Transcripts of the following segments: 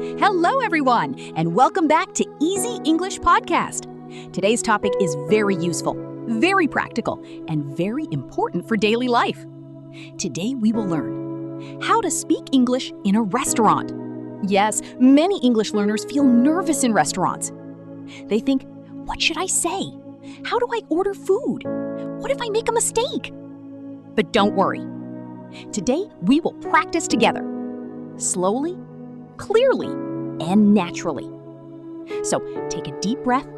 Hello, everyone, and welcome back to Easy English Podcast. Today's topic is very useful, very practical, and very important for daily life. Today, we will learn how to speak English in a restaurant. Yes, many English learners feel nervous in restaurants. They think, what should I say? How do I order food? What if I make a mistake? But don't worry. Today, we will practice together, slowly, clearly, and naturally. So take a deep breath,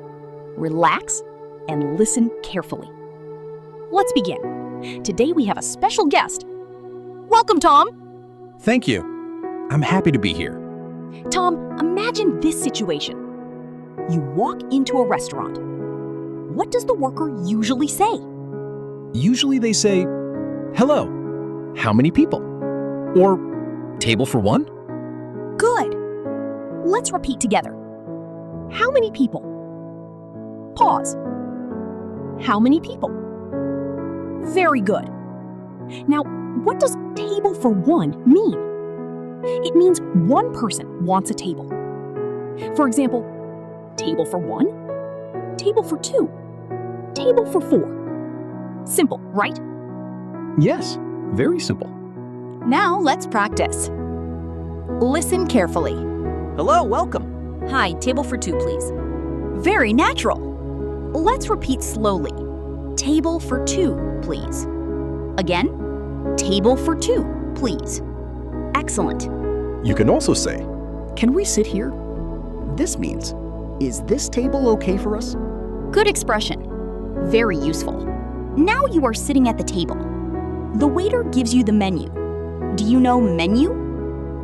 relax, and listen carefully. Let's begin. Today we have a special guest. Welcome, Tom. Thank you. I'm happy to be here. Tom, imagine this situation. You walk into a restaurant. What does the worker usually say? Usually they say, "Hello, how many people?" Or, "Table for one?" Good. Let's repeat together. How many people? Pause. How many people? Very good. Now, what does table for one mean? It means one person wants a table. For example, table for one, table for two, table for four. Simple, right? Yes, very simple. Now let's practice. Listen carefully. Hello, welcome. Hi, table for two, please. Very natural. Let's repeat slowly. Table for two, please. Again, table for two, please. Excellent. You can also say, "Can we sit here?" This means, "Is this table okay for us?" Good expression. Very useful. Now you are sitting at the table. The waiter gives you the menu. Do you know menu?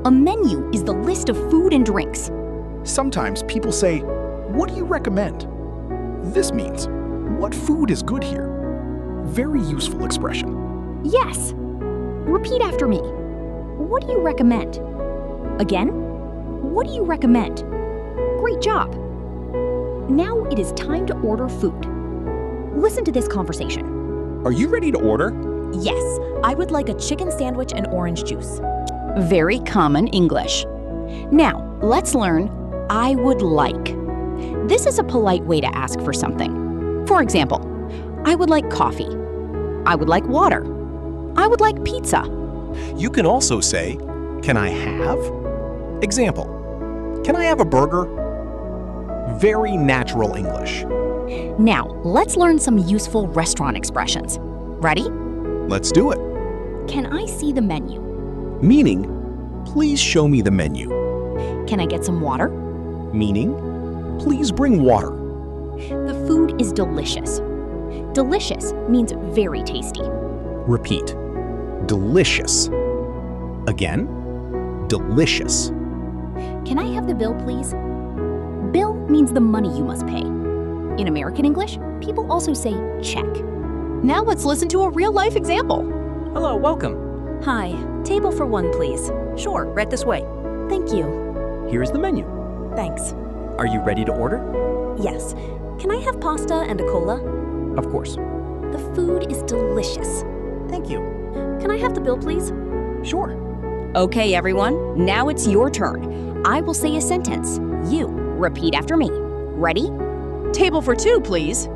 A menu is the list of food and drinks. Sometimes people say, "What do you recommend?" This means, "What food is good here?" Very useful expression. Yes. Repeat after me. What do you recommend? Again, what do you recommend? Great job. Now it is time to order food. Listen to this conversation. Are you ready to order? Yes, I would like a chicken sandwich and orange juice. Very common English. Now, let's learn I would like. This is a polite way to ask for something. For example, I would like coffee. I would like water. I would like pizza. You can also say, "Can I have?" Example, "Can I have a burger?" Very natural English. Now, let's learn some useful restaurant expressions. Ready? Let's do it. Can I see the menu? Meaning, "Please show me the menu." Can I get some water? Meaning, "Please bring water." The food is delicious. Delicious means very tasty. Repeat. Delicious. Again, delicious. Can I have the bill, please? Bill means the money you must pay. In American English, people also say check. Now let's listen to a real-life example. Hello, welcome. Hi, table for one, please. Sure, right this way. Thank you. Here's the menu. Thanks. Are you ready to order? Yes. Can I have pasta and a cola? Of course. The food is delicious. Thank you. Can I have the bill, please? Sure. Okay, everyone, now it's your turn. I will say a sentence. You repeat after me. Ready? Table for two, please.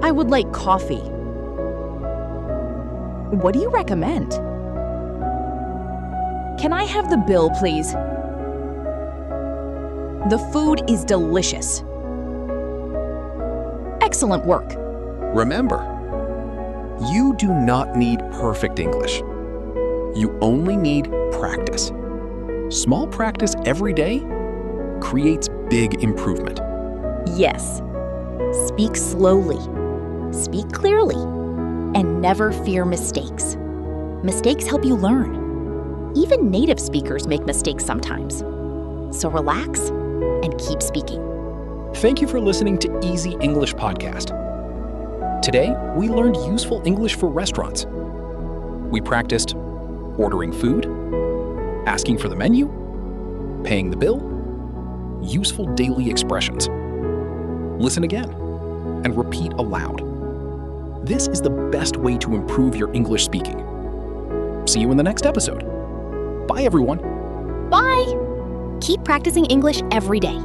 I would like coffee. What do you recommend? Can I have the bill, please? The food is delicious. Excellent work. Remember, you do not need perfect English. You only need practice. Small practice every day creates big improvement. Yes. Speak slowly. Speak clearly. And never fear mistakes. Mistakes help you learn. Even native speakers make mistakes sometimes. So relax and keep speaking. Thank you for listening to Easy English Podcast. Today, we learned useful English for restaurants. We practiced ordering food, asking for the menu, paying the bill, useful daily expressions. Listen again and repeat aloud. This is the best way to improve your English speaking. See you in the next episode. Bye, everyone. Bye! Keep practicing English every day.